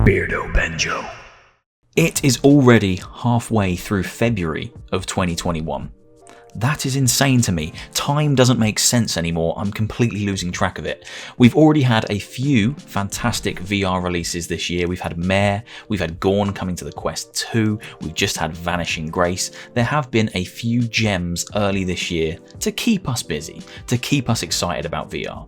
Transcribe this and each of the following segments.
Beardo Benjo. It is already halfway through February of 2021. That is insane to me. Time doesn't make sense anymore. I'm completely losing track of it. We've already had a few fantastic VR releases this year. We've had Mare, we've had Gorn coming to the Quest 2, we've just had Vanishing Grace. There have been a few gems early this year to keep us busy, to keep us excited about VR.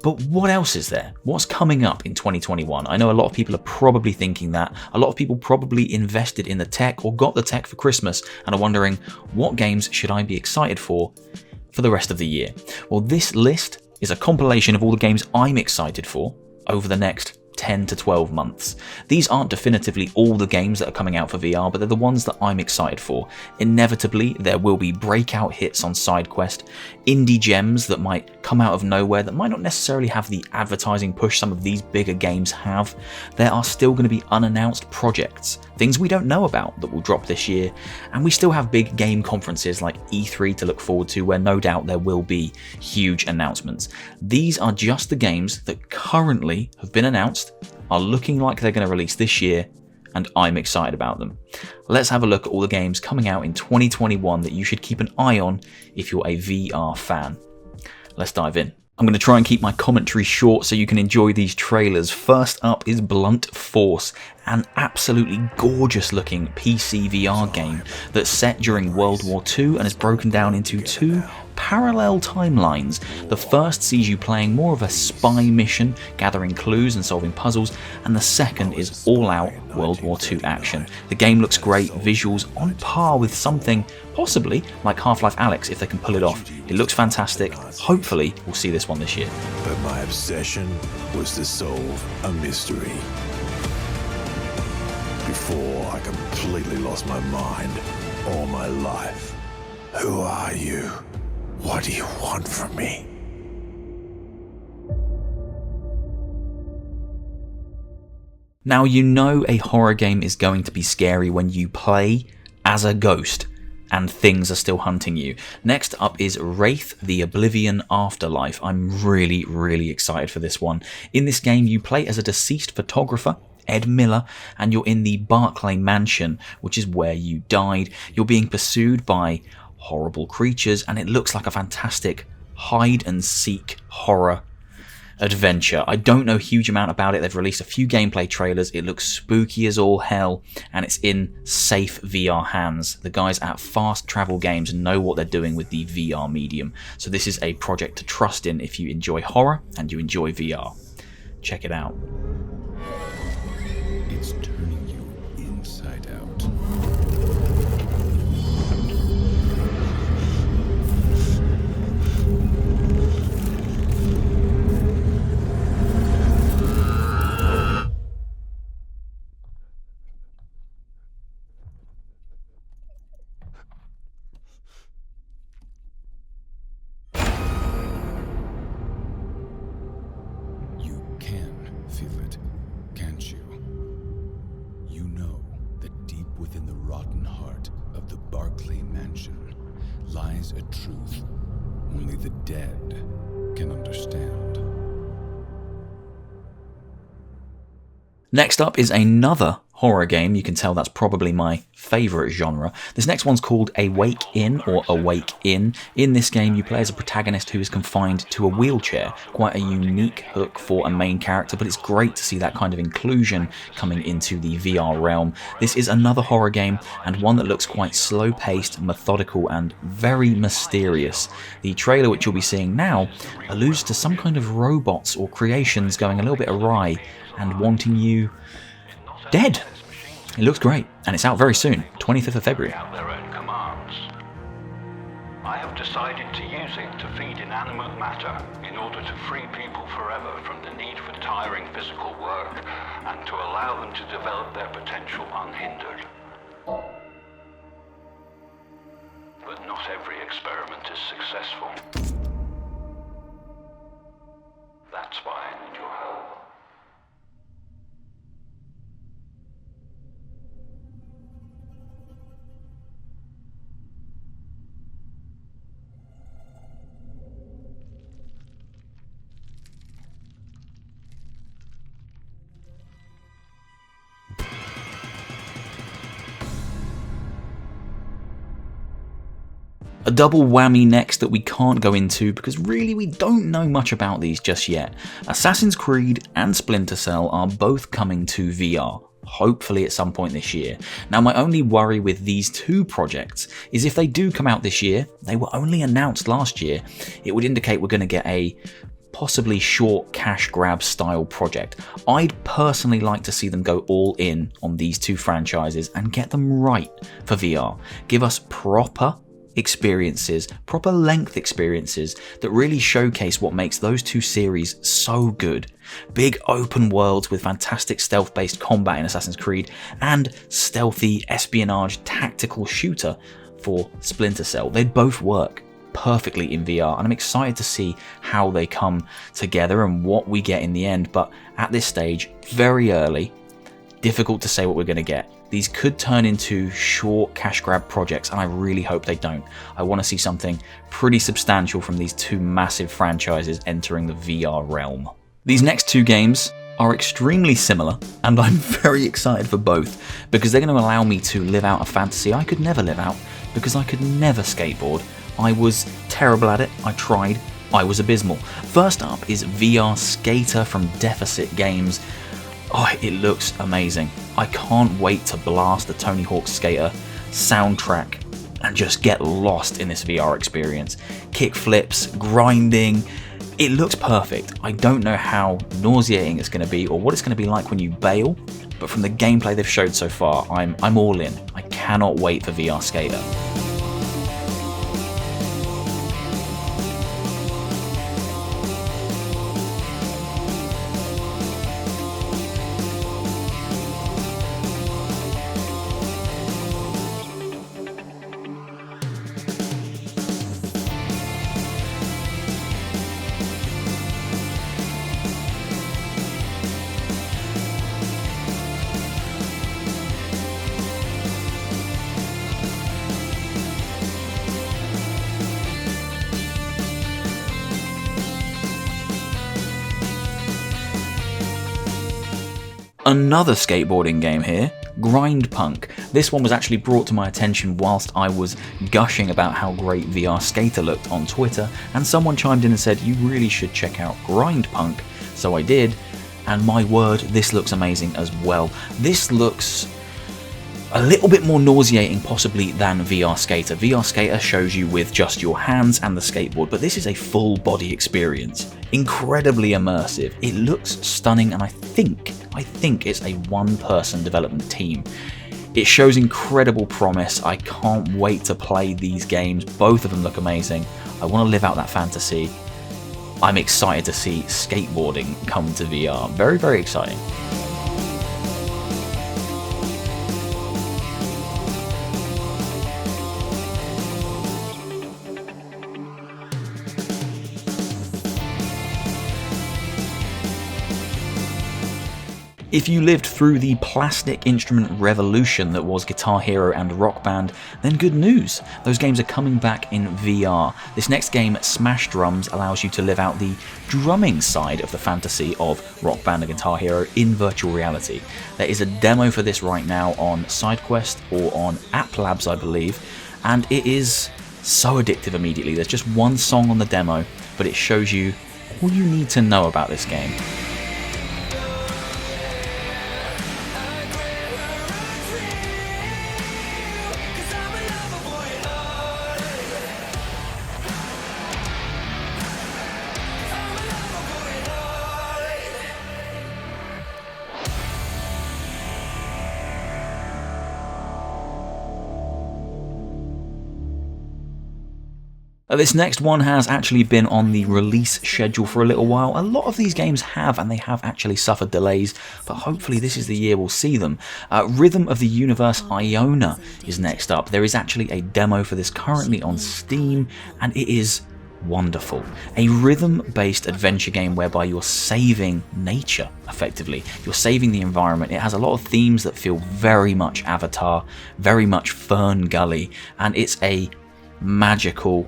But what else is there? What's coming up in 2021? I know a lot of people are probably thinking that. A lot of people probably invested in the tech or got the tech for Christmas and are wondering, what games should I be excited for the rest of the year? Well, this list is a compilation of all the games I'm excited for over the next 10 to 12 months. These aren't definitively all the games that are coming out for VR, but they're the ones that I'm excited for. Inevitably, there will be breakout hits on SideQuest, indie gems that might come out of nowhere that might not necessarily have the advertising push some of these bigger games have. There are still going to be unannounced projects, things we don't know about that will drop this year, and we still have big game conferences like E3 to look forward to, where no doubt there will be huge announcements. These are just the games that currently have been announced, are looking like they're going to release this year, and I'm excited about them. Let's have a look at all the games coming out in 2021 that you should keep an eye on if you're a VR fan. Let's dive in. I'm going to try and keep my commentary short so you can enjoy these trailers. First up is Blunt Force, an absolutely gorgeous looking PCVR game that's set during World War II and is broken down into two parallel timelines. The first sees you playing more of a spy mission, gathering clues and solving puzzles, and the second is all-out World War II action. The game looks great, visuals on par with something possibly like Half-Life Alyx if they can pull it off. It looks fantastic. Hopefully we'll see this one this year. But my obsession was to solve a mystery. Before I completely lost my mind all my life. Who are you? What do you want from me? Now, you know a horror game is going to be scary when you play as a ghost and things are still hunting you. Next up is Wraith, the Oblivion Afterlife. I'm really excited for this one. In this game, you play as a deceased photographer, Ed Miller, and you're in the Barclay Mansion, which is where you died. You're being pursued by horrible creatures, and it looks like a fantastic hide-and-seek horror adventure. I don't know a huge amount about it. They've released a few gameplay trailers. It looks spooky as all hell, and it's in safe VR hands. The guys at Fast Travel Games know what they're doing with the VR medium, so this is a project to trust in if you enjoy horror and you enjoy VR. Check it out. It's turning you inside out. You can feel it, can't you? You know that deep within the rotten heart of the Barclay Mansion lies a truth only the dead can understand. Next up is another horror game. You can tell that's probably my favourite genre. This next one's called Awake In or Awake In. In this game you play as a protagonist who is confined to a wheelchair. Quite a unique hook for a main character, but it's great to see that kind of inclusion coming into the VR realm. This is another horror game, and one that looks quite slow-paced, methodical and very mysterious. The trailer, which you'll be seeing now, alludes to some kind of robots or creations going a little bit awry and wanting you dead. It looks great, and it's out very soon, 25th of February. Their own commands. I have decided to use it to feed inanimate matter in order to free people forever from the need for tiring physical work and to allow them to develop their potential unhindered. But not every experiment is successful. That's why I need your help. A double whammy next that we can't go into because really we don't know much about these just yet. Assassin's Creed and Splinter Cell are both coming to VR, hopefully at some point this year. Now my only worry with these two projects is if they do come out this year, they were only announced last year, it would indicate we're going to get a possibly short cash grab style project. I'd personally like to see them go all in on these two franchises and get them right for VR. Give us proper experiences, proper length experiences that really showcase what makes those two series so good. Big open worlds with fantastic stealth-based combat in Assassin's Creed and stealthy espionage tactical shooter for Splinter Cell. They'd both work perfectly in VR, and I'm excited to see how they come together and what we get in the end, but at this stage, very early, difficult to say what we're going to get. These could turn into short cash grab projects, and I really hope they don't. I want to see something pretty substantial from these two massive franchises entering the VR realm. These next two games are extremely similar, and I'm very excited for both because they're going to allow me to live out a fantasy I could never live out because I could never skateboard. I was terrible at it, I tried, I was abysmal. First up is VR Skater from Deficit Games. Oh, it looks amazing. I can't wait to blast the Tony Hawk Skater soundtrack and just get lost in this VR experience. Kick flips, grinding, it looks perfect. I don't know how nauseating it's going to be or what it's going to be like when you bail, but from the gameplay they've showed so far, I'm all in. I cannot wait for VR Skater. Another skateboarding game here, Grindpunk. This one was actually brought to my attention whilst I was gushing about how great VR Skater looked on Twitter, and someone chimed in and said, you really should check out Grindpunk. So I did, and my word, this looks amazing as well. This looks a little bit more nauseating possibly than VR Skater. VR Skater shows you with just your hands and the skateboard, but this is a full body experience. Incredibly immersive. It looks stunning, and I think it's a one-person development team. It shows incredible promise. I can't wait to play these games. Both of them look amazing. I want to live out that fantasy. I'm excited to see skateboarding come to VR. Very, very exciting. If you lived through the plastic instrument revolution that was Guitar Hero and Rock Band, then good news, those games are coming back in VR. This next game, Smash Drums, allows you to live out the drumming side of the fantasy of Rock Band and Guitar Hero in virtual reality. There is a demo for this right now on SideQuest or on App Labs, I believe, and it is so addictive immediately. There's just one song on the demo, but it shows you all you need to know about this game. This next one has actually been on the release schedule for a little while. A lot of these games have, and they have actually suffered delays, but hopefully this is the year we'll see them. Rhythm of the Universe Ionia is next up. There is actually a demo for this currently on Steam, and it is wonderful. A rhythm-based adventure game whereby you're saving nature, effectively. You're saving the environment. It has a lot of themes that feel very much Avatar, very much Fern Gully, and it's a magical,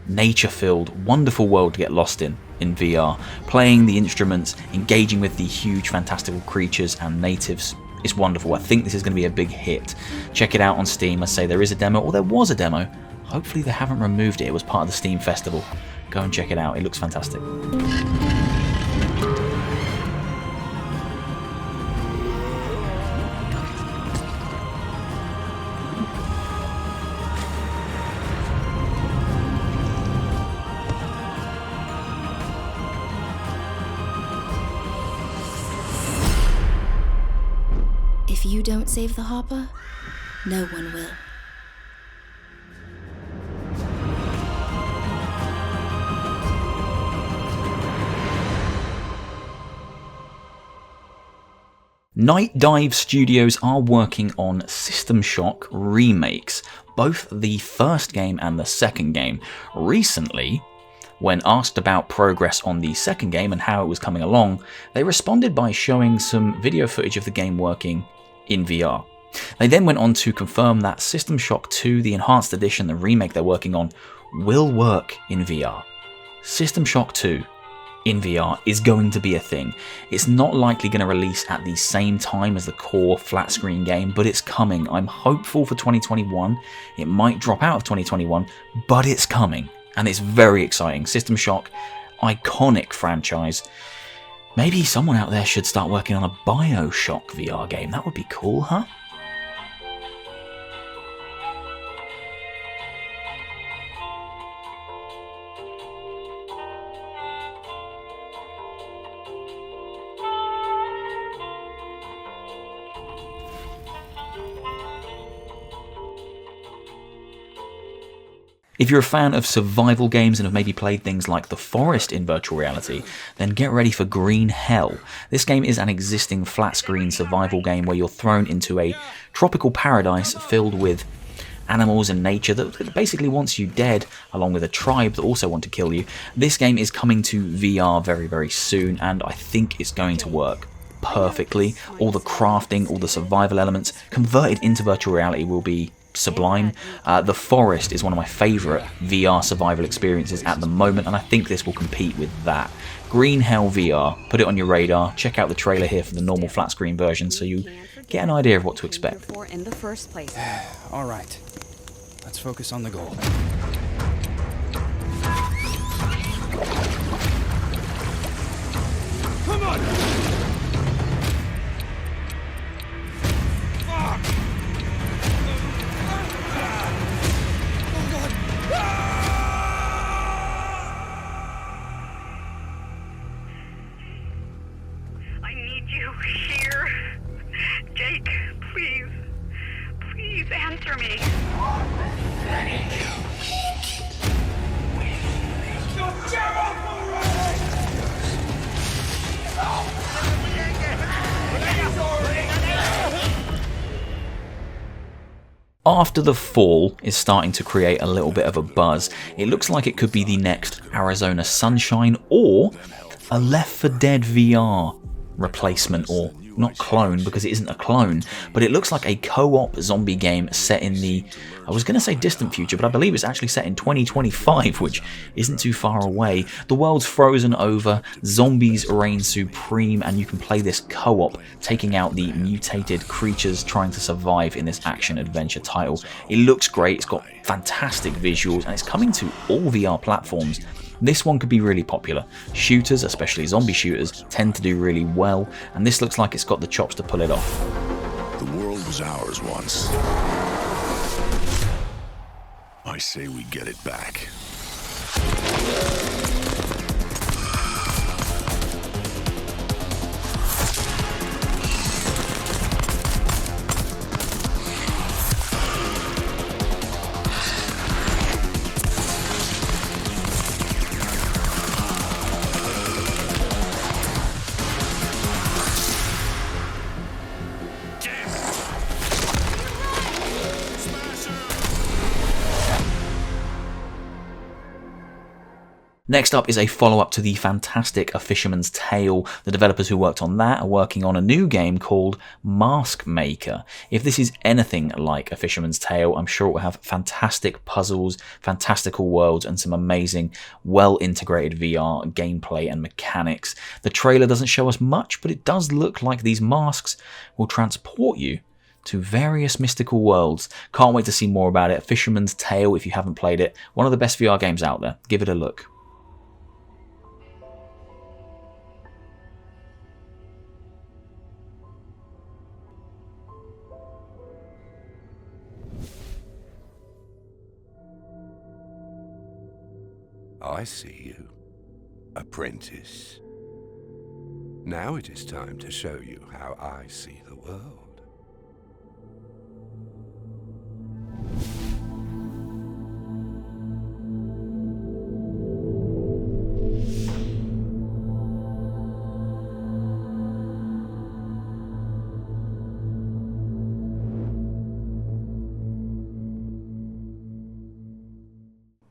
nature-filled, wonderful world to get lost in VR. Playing the instruments, engaging with the huge fantastical creatures and natives is wonderful. I think this is going to be a big hit. Check it out on Steam. I say there is a demo, or there was a demo Hopefully they haven't removed it. It was part of the Steam Festival. Go and check it out. It looks fantastic. If you don't save the Hopper, no one will. Night Dive Studios are working on System Shock remakes, both the first game and the second game. Recently, when asked about progress on the second game and how it was coming along, they responded by showing some video footage of the game working in VR. They then went on to confirm that System Shock 2, the enhanced edition, the remake they're working on, will work in VR. System Shock 2 in VR is going to be a thing. It's not likely going to release at the same time as the core flat screen game, but it's coming. I'm hopeful for 2021. It might drop out of 2021, but it's coming, and it's very exciting. System Shock, iconic franchise. Maybe someone out there should start working on a BioShock VR game. That would be cool, huh? If you're a fan of survival games and have maybe played things like The Forest in virtual reality, then get ready for Green Hell. This game is an existing flat-screen survival game where you're thrown into a tropical paradise filled with animals and nature that basically wants you dead, along with a tribe that also want to kill you. This game is coming to VR very, very soon, and I think it's going to work perfectly. All the crafting, all the survival elements converted into virtual reality will be sublime. The Forest is one of my favourite VR survival experiences at the moment, and I think this will compete with that. Green Hell VR, put it on your radar. Check out the trailer here for the normal flat screen version so you get an idea of what to expect. In the first place. All right, let's focus on the goal. Come on! Answer me. After the Fall is starting to create a little bit of a buzz. It looks like it could be the next Arizona Sunshine or a Left 4 Dead VR replacement, or not clone because it isn't a clone, but it looks like a co-op zombie game set in the, I was going to say distant future, but I believe it's actually set in 2025, which isn't too far away. The world's frozen over, zombies reign supreme, and you can play this co-op, taking out the mutated creatures trying to survive in this action-adventure title. It looks great, it's got fantastic visuals, and it's coming to all VR platforms. This one could be really popular. Shooters, especially zombie shooters, tend to do really well, and this looks like it's got the chops to pull it off. The world was ours once. I say we get it back. Next up is a follow-up to the fantastic A Fisherman's Tale. The developers who worked on that are working on a new game called Maskmaker. If this is anything like A Fisherman's Tale, I'm sure it will have fantastic puzzles, fantastical worlds, and some amazing, well-integrated VR gameplay and mechanics. The trailer doesn't show us much, but it does look like these masks will transport you to various mystical worlds. Can't wait to see more about it. Fisherman's Tale, if you haven't played it, one of the best VR games out there. Give it a look. I see you, apprentice. Now it is time to show you how I see the world.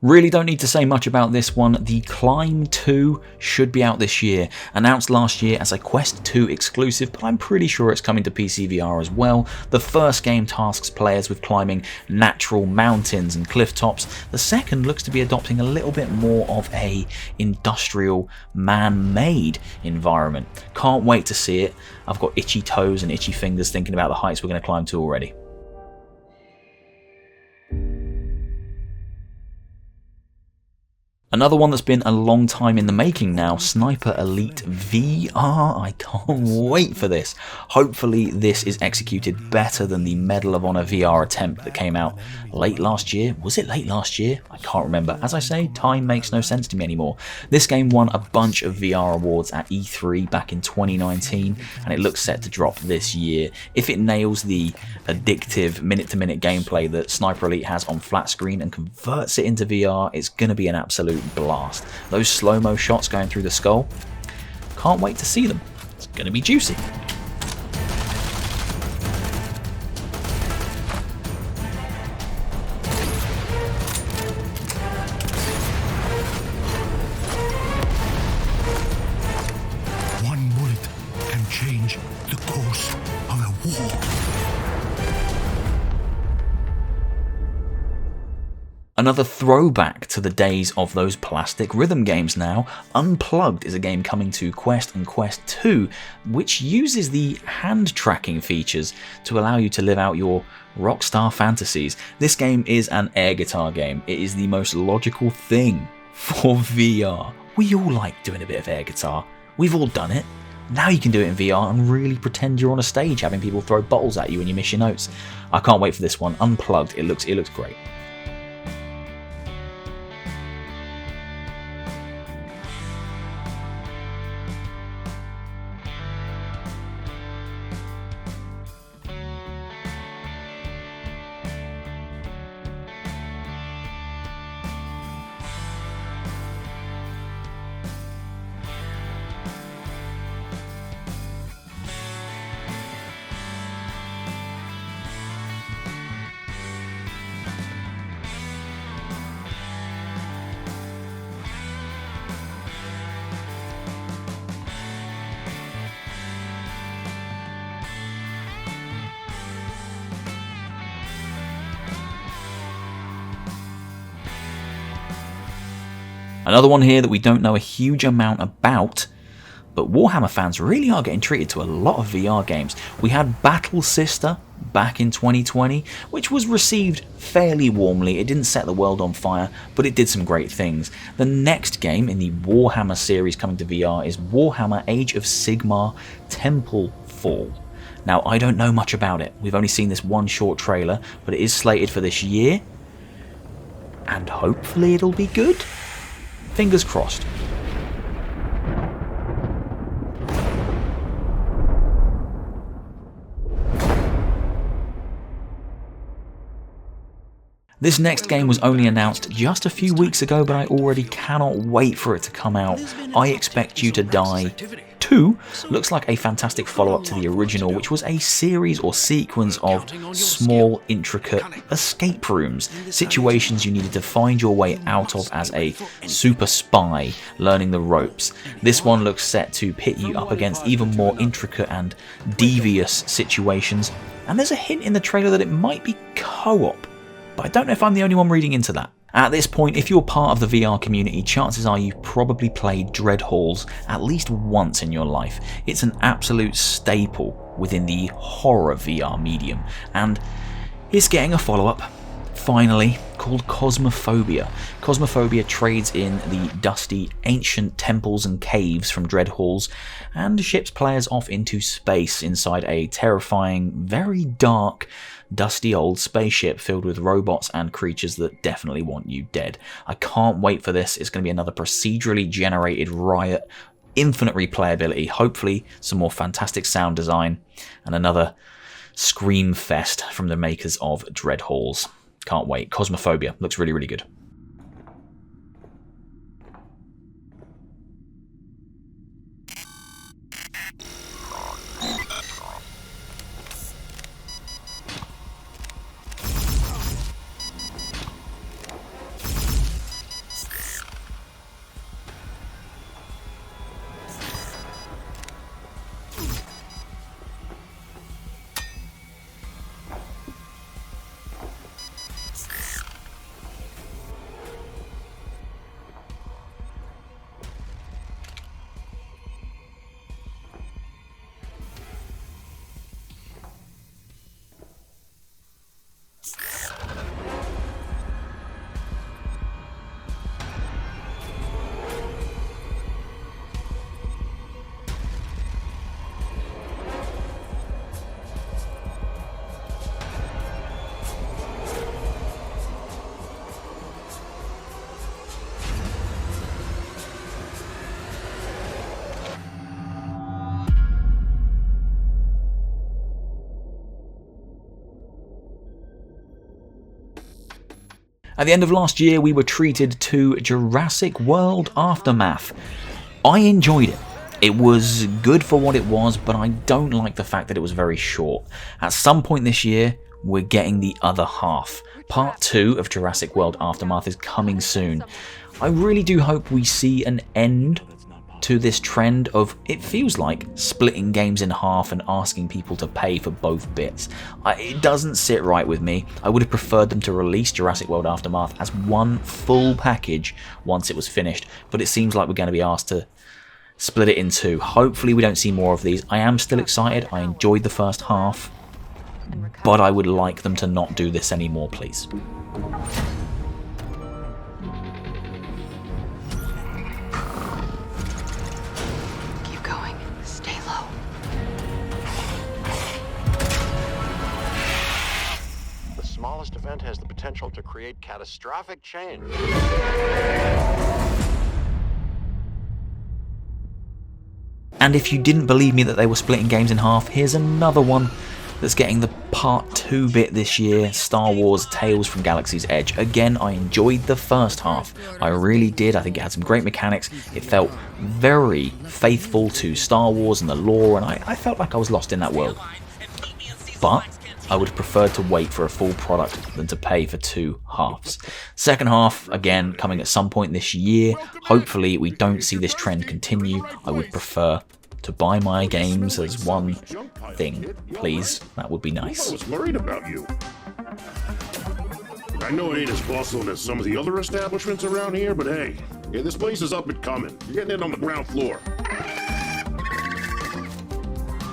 Really don't need to say much about this one. The Climb 2 should be out this year. Announced last year as a Quest 2 exclusive, but I'm pretty sure it's coming to PCVR as well. The first game tasks players with climbing natural mountains and cliff tops. The second looks to be adopting a little bit more of a industrial, man-made environment. Can't wait to see it. I've got itchy toes and itchy fingers thinking about the heights we're going to climb to already. Another one that's been a long time in the making now, Sniper Elite VR. I can't wait for this. Hopefully this is executed better than the Medal of Honor VR attempt that came out late last year. Was it late last year? I can't remember. As I say, time makes no sense to me anymore. This game won a bunch of VR awards at E3 back in 2019, and it looks set to drop this year. If it nails the addictive minute-to-minute gameplay that Sniper Elite has on flat screen and converts it into VR, it's going to be an absolute blast. Those slow-mo shots going through the skull, can't wait to see them. It's going to be juicy. One bullet can change the course of a war. Another throwback to the days of those plastic rhythm games now. Unplugged is a game coming to Quest and Quest 2, which uses the hand tracking features to allow you to live out your rockstar fantasies. This game is an air guitar game. It is the most logical thing for VR. We all like doing a bit of air guitar. We've all done it. Now you can do it in VR and really pretend you're on a stage having people throw bottles at you when you miss your notes. I can't wait for this one. Unplugged, it looks great. Another one here that we don't know a huge amount about, but Warhammer fans really are getting treated to a lot of VR games. We had Battle Sister back in 2020, which was received fairly warmly. It didn't set the world on fire, but it did some great things. The next game in the Warhammer series coming to VR is Warhammer Age of Sigmar Tempestfall. Now, I don't know much about it. We've only seen this one short trailer, but it is slated for this year, and hopefully it'll be good. Fingers crossed. This next game was only announced just a few weeks ago, but I already cannot wait for it to come out. I Expect You to Die 2 looks like a fantastic follow-up to the original, which was a series or sequence of small, intricate escape rooms, situations you needed to find your way out of as a super spy, learning the ropes. This one looks set to pit you up against even more intricate and devious situations, and there's a hint in the trailer that it might be co-op, but I don't know if I'm the only one reading into that. At this point, if you're part of the VR community, chances are you've probably played Dread Halls at least once in your life. It's an absolute staple within the horror VR medium, and it's getting a follow-up, finally, called Cosmophobia. Cosmophobia trades in the dusty, ancient temples and caves from Dread Halls and ships players off into space inside a terrifying, very dark, dusty old spaceship filled with robots and creatures that definitely want you dead. I can't wait for this. It's going to be another procedurally generated riot, infinite replayability, hopefully some more fantastic sound design, and another scream fest from the makers of Dread Halls. Can't wait. Cosmophobia looks really, really good. At the end of last year, we were treated to Jurassic World Aftermath. I enjoyed it. It was good for what it was, but I don't like the fact that it was very short. At some point this year, we're getting the other half. Part 2 of Jurassic World Aftermath is coming soon. I really do hope we see an end to this trend of, it feels like, splitting games in half and asking people to pay for both bits. It doesn't sit right with me. I would have preferred them to release Jurassic World Aftermath as one full package once it was finished, but it seems like we're going to be asked to split it in two. Hopefully we don't see more of these. I am still excited. I enjoyed the first half, but I would like them to not do this anymore, please. The smallest event has the potential to create catastrophic change. And if you didn't believe me that they were splitting games in half, here's another one that's getting the Part 2 bit this year, Star Wars Tales from Galaxy's Edge. Again, I enjoyed the first half. I really did. I think it had some great mechanics. It felt very faithful to Star Wars and the lore, and I felt like I was lost in that world. But I would have preferred to wait for a full product than to pay for two halves. Second half, again, coming at some point this year. Hopefully we don't see this trend continue. I would prefer to buy my games as one thing, please. That would be nice. I was worried about you. I know it ain't as bustling as some of the other establishments around here, but hey, this place is up and coming. You're getting in on the ground floor.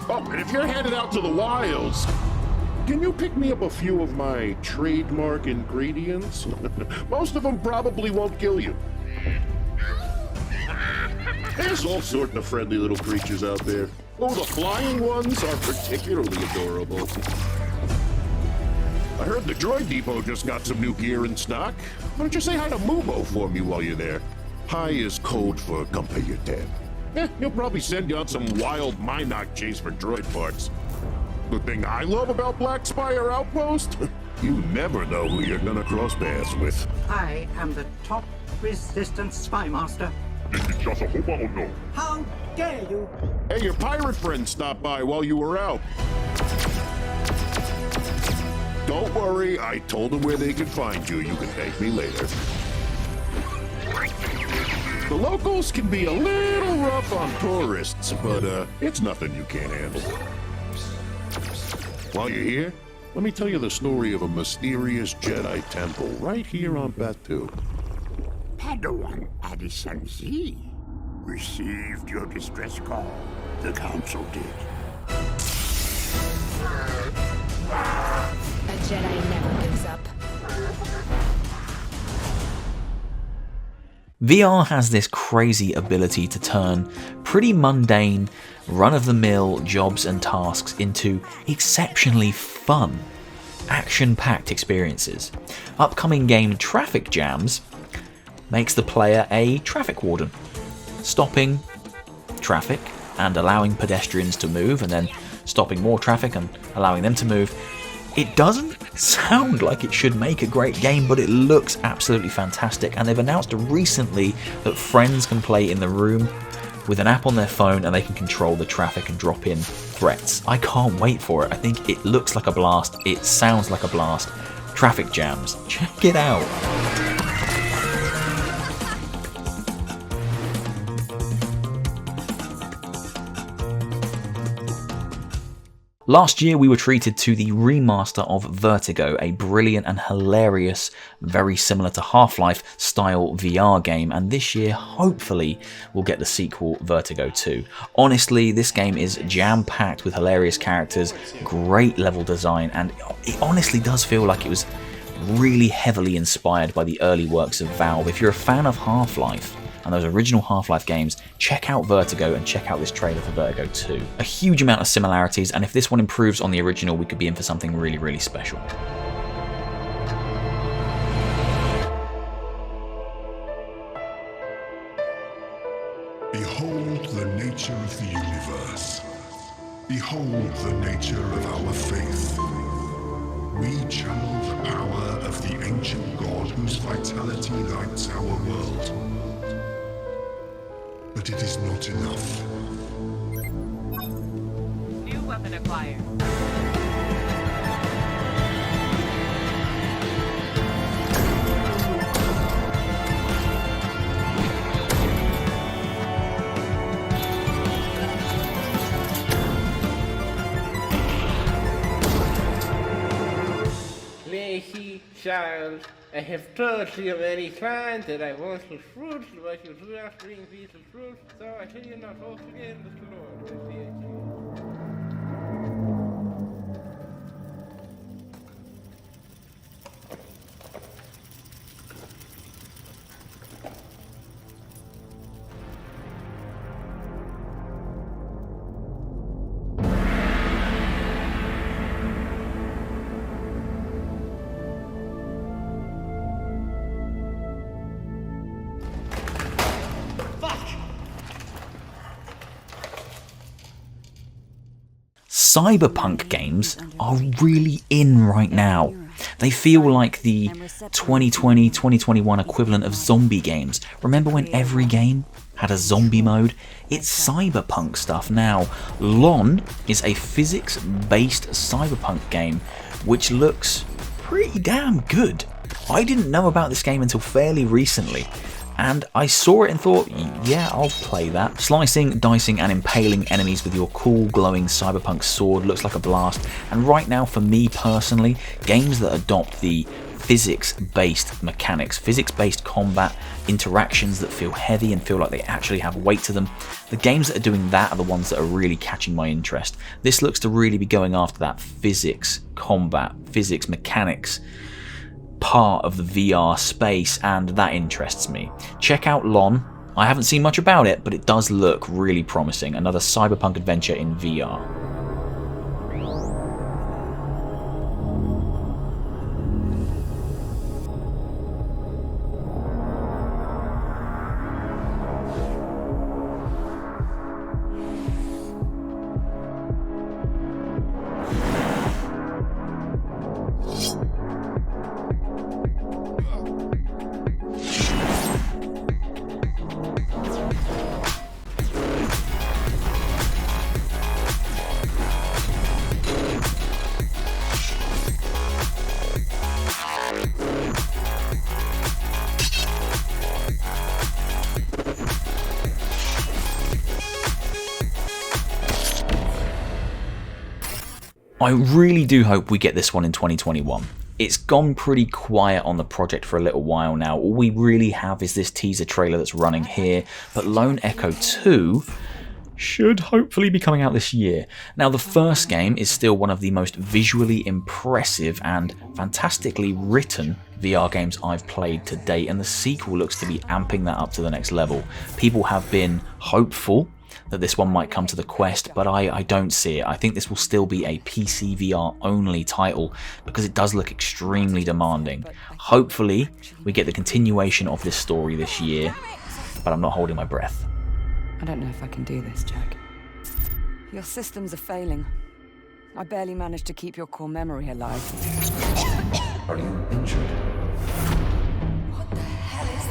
Oh, and if you're headed out to the wilds, can you pick me up a few of my trademark ingredients? Most of them probably won't kill you. There's all sorts of friendly little creatures out there. Oh, the flying ones are particularly adorable. I heard the Droid Depot just got some new gear in stock. Why don't you say hi to Mubo for me while you're there? Hi is code for come pay your tab. He'll probably send you on some wild Minot chase for droid parts. The thing I love about Black Spire Outpost? You never know who you're gonna cross paths with. I am the top resistance spy master. How dare you? Hey, your pirate friend stopped by while you were out. Don't worry, I told them where they could find you. You can thank me later. The locals can be a little rough on tourists, but it's nothing you can't handle. While you're here, Let me tell you the story of a mysterious Jedi temple right here on Batu. Padawan Addison Z received your distress call. The Council did. A Jedi never gives up. VR has this crazy ability to turn pretty mundane, run-of-the-mill jobs and tasks into exceptionally fun, action-packed experiences. Upcoming game Traffic Jams makes the player a traffic warden, stopping traffic and allowing pedestrians to move, and then stopping more traffic and allowing them to move. It doesn't sound like it should make a great game, but it looks absolutely fantastic, and they've announced recently that friends can play in the room with an app on their phone and they can control the traffic and drop in threats. I can't wait for it. I think it looks like a blast, it sounds like a blast. Traffic Jams, check it out. Last year we were treated to the remaster of Vertigo, a brilliant and hilarious, very similar to Half-Life style VR game, and this year hopefully we'll get the sequel Vertigo 2. Honestly, this game is jam-packed with hilarious characters, great level design, and it honestly does feel like it was really heavily inspired by the early works of Valve. If you're a fan of Half-Life and those original Half-Life games, check out Vertigo and check out this trailer for Vertigo 2. A huge amount of similarities, and if this one improves on the original, we could be in for something really, really special. Behold the nature of the universe. Behold the nature of our faith. We channel the power of the ancient god whose vitality lights our world. But it is not enough. New weapon acquired. Lazy child, I have told you many times that I want the fruit, but you do not bring me the fruit, so I tell you not once again, Mr. Lord. I fear you. Cyberpunk games are really in right now. They feel like the 2020-2021 equivalent of zombie games. Remember when every game had a zombie mode? It's cyberpunk stuff now. Lonn is a physics-based cyberpunk game which looks pretty damn good. I didn't know about this game until fairly recently, and I saw it and thought, yeah, I'll play that. Slicing, dicing and impaling enemies with your cool glowing cyberpunk sword looks like a blast, and right now for me personally, games that adopt the physics-based mechanics, physics-based combat, interactions that feel heavy and feel like they actually have weight to them, the games that are doing that are the ones that are really catching my interest. This looks to really be going after that physics combat, physics mechanics part of the VR space, and that interests me. Check out Lonn. I haven't seen much about it, but it does look really promising. Another cyberpunk adventure in VR. I really do hope we get this one in 2021. It's gone pretty quiet on the project for a little while now. All we really have is this teaser trailer that's running here, but Lone Echo 2 should hopefully be coming out this year. Now, the first game is still one of the most visually impressive and fantastically written VR games I've played to date, and the sequel looks to be amping that up to the next level. People have been hopeful that this one might come to the Quest, but I don't see it. I think this will still be a PCVR only title because it does look extremely demanding. Hopefully we get the continuation of this story this year, but I'm not holding my breath. I don't know if I can do this, Jack. Your systems are failing. I barely managed to keep your core memory alive. Are you injured? What the hell is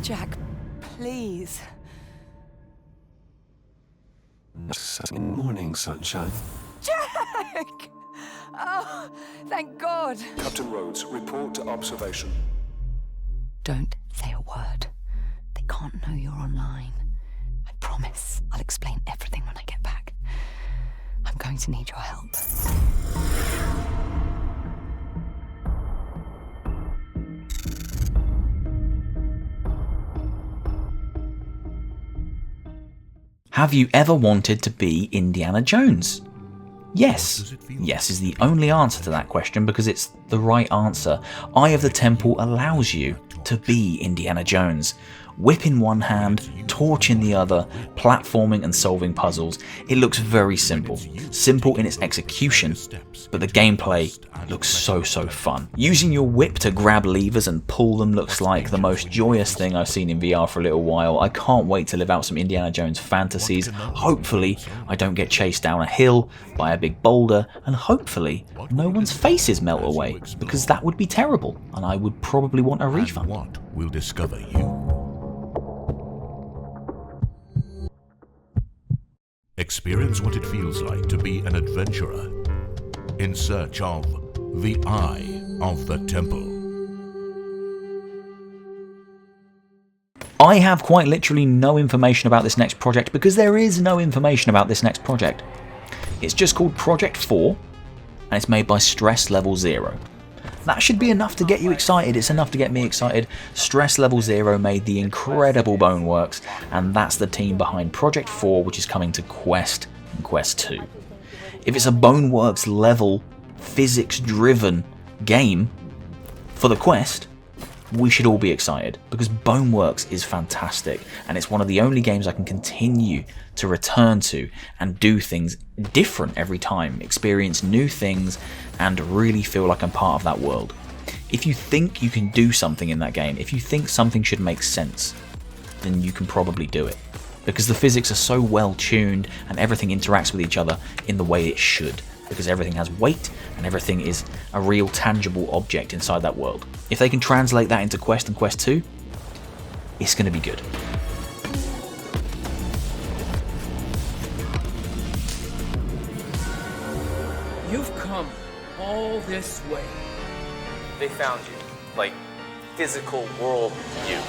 this? Jack, please. Good morning, sunshine. Jack! Oh, thank God. Captain Rhodes, report to observation. Don't say a word. They can't know you're online. I promise I'll explain everything when I get back. I'm going to need your help. Have you ever wanted to be Indiana Jones? Yes. Yes is the only answer to that question because it's the right answer. Eye of the Temple allows you to be Indiana Jones. Whip in one hand, torch in the other, platforming and solving puzzles. It looks very simple. Simple in its execution, but the gameplay looks so fun. Using your whip to grab levers and pull them looks like the most joyous thing I've seen in VR for a little while. I can't wait to live out some Indiana Jones fantasies. Hopefully I don't get chased down a hill by a big boulder, and hopefully no one's faces melt away, because that would be terrible and I would probably want a refund. What will discover you? Experience what it feels like to be an adventurer in search of the Eye of the Temple. I have quite literally no information about this next project because there is no information about this next project. It's just called Project 4 and it's made by Stress Level 0. That should be enough to get you excited. It's enough to get me excited. Stress Level 0 made the incredible Boneworks, and that's the team behind Project 4, which is coming to Quest and Quest 2. If it's a Boneworks level, physics-driven game for the Quest, we should all be excited because Boneworks is fantastic and it's one of the only games I can continue to return to and do things different every time, experience new things and really feel like I'm part of that world. If you think you can do something in that game, if you think something should make sense, then you can probably do it because the physics are so well tuned and everything interacts with each other in the way it should, because everything has weight and everything is a real tangible object inside that world. If they can translate that into Quest and Quest 2, it's going to be good. You've come all this way. They found you, like physical world you.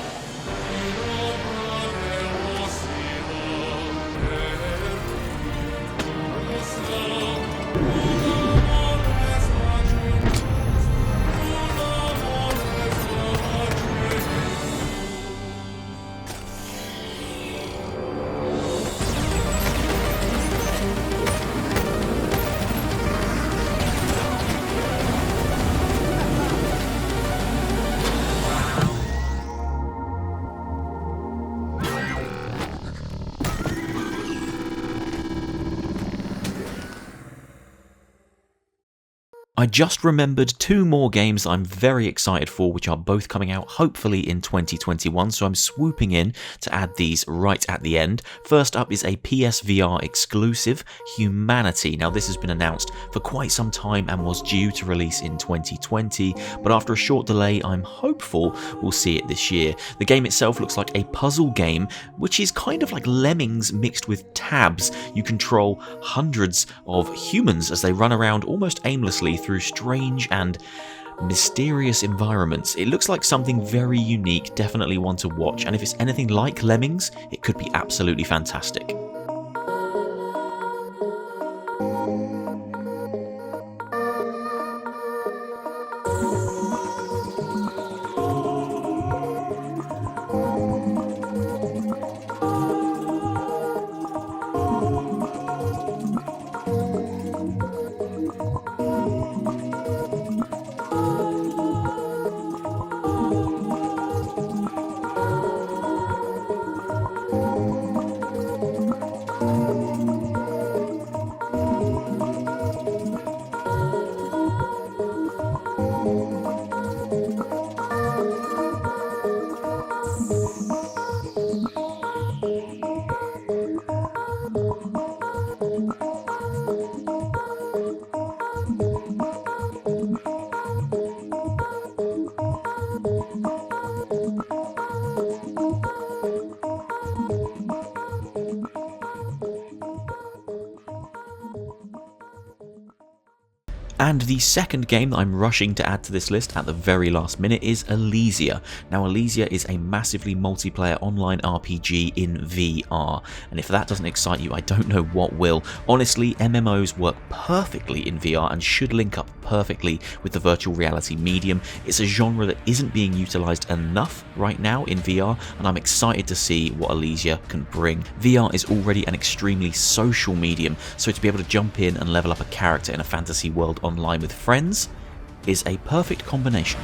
I just remembered two more games I'm very excited for, which are both coming out hopefully in 2021, so I'm swooping in to add these right at the end. First up is a PSVR exclusive, Humanity. Now this has been announced for quite some time and was due to release in 2020, but after a short delay I'm hopeful we'll see it this year. The game itself looks like a puzzle game, which is kind of like Lemmings mixed with tabs. You control hundreds of humans as they run around almost aimlessly through strange and mysterious environments. It looks like something very unique, definitely one to watch, and if it's anything like Lemmings, it could be absolutely fantastic. And the second game that I'm rushing to add to this list at the very last minute is Ilysia. Now Ilysia is a massively multiplayer online RPG in VR, and if that doesn't excite you, I don't know what will. Honestly, MMOs work perfectly in VR and should link up perfectly with the virtual reality medium. It's a genre that isn't being utilised enough right now in VR, and I'm excited to see what Ilysia can bring. VR is already an extremely social medium, so to be able to jump in and level up a character in a fantasy world online with friends is a perfect combination.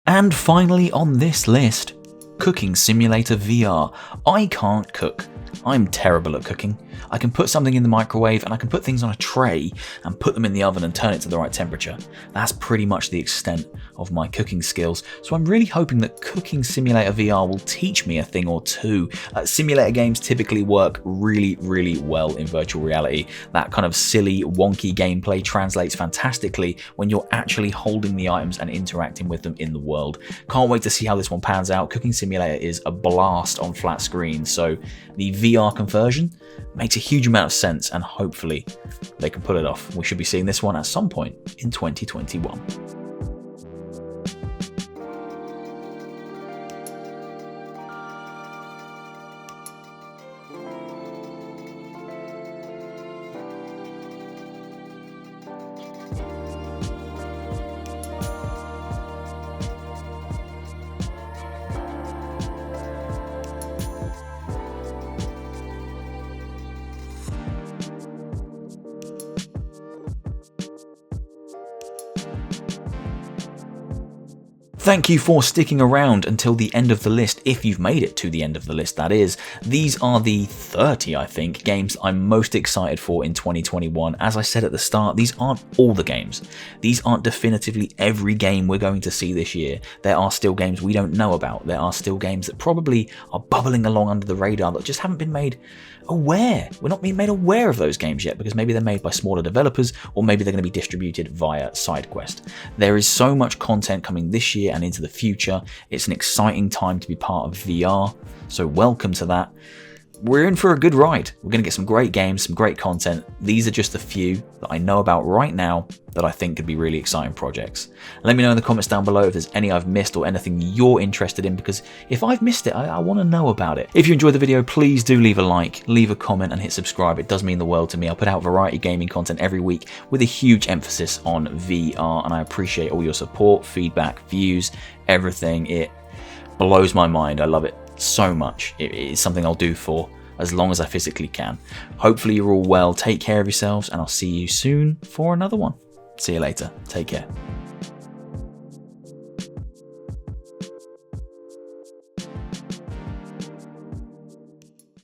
And finally on this list, Cooking Simulator VR. I can't cook. I'm terrible at cooking. I can put something in the microwave and I can put things on a tray and put them in the oven and turn it to the right temperature. That's pretty much the extent of my cooking skills. So I'm really hoping that Cooking Simulator VR will teach me a thing or two. Simulator games typically work really well in virtual reality. That kind of silly, wonky gameplay translates fantastically when you're actually holding the items and interacting with them in the world. Can't wait to see how this one pans out. Cooking Simulator is a blast on flat screen, so the VR conversion makes a huge amount of sense, and hopefully they can pull it off. We should be seeing this one at some point in 2021. Thank you for sticking around until the end of the list, if you've made it to the end of the list, that is. These are the 30, I think, games I'm most excited for in 2021. As I said at the start, these aren't all the games. These aren't definitively every game we're going to see this year. There are still games we don't know about. There are still games that probably are bubbling along under the radar that just haven't been made aware. We're not being made aware of those games yet because maybe they're made by smaller developers, or maybe they're going to be distributed via SideQuest. There is so much content coming this year and into the future. It's an exciting time to be part of VR, so welcome to that. We're in for a good ride. We're going to get some great games, some great content. These are just a few that I know about right now that I think could be really exciting projects. Let me know in the comments down below if there's any I've missed or anything you're interested in, because if I've missed it, I want to know about it. If you enjoyed the video, please do leave a like, leave a comment and hit subscribe. It does mean the world to me. I put out variety gaming content every week with a huge emphasis on VR, and I appreciate all your support, feedback, views, everything. It blows my mind. I love it so much. It is something I'll do for as long as I physically can. Hopefully you're all well, take care of yourselves, and I'll see you soon for another one. See you later. Take care.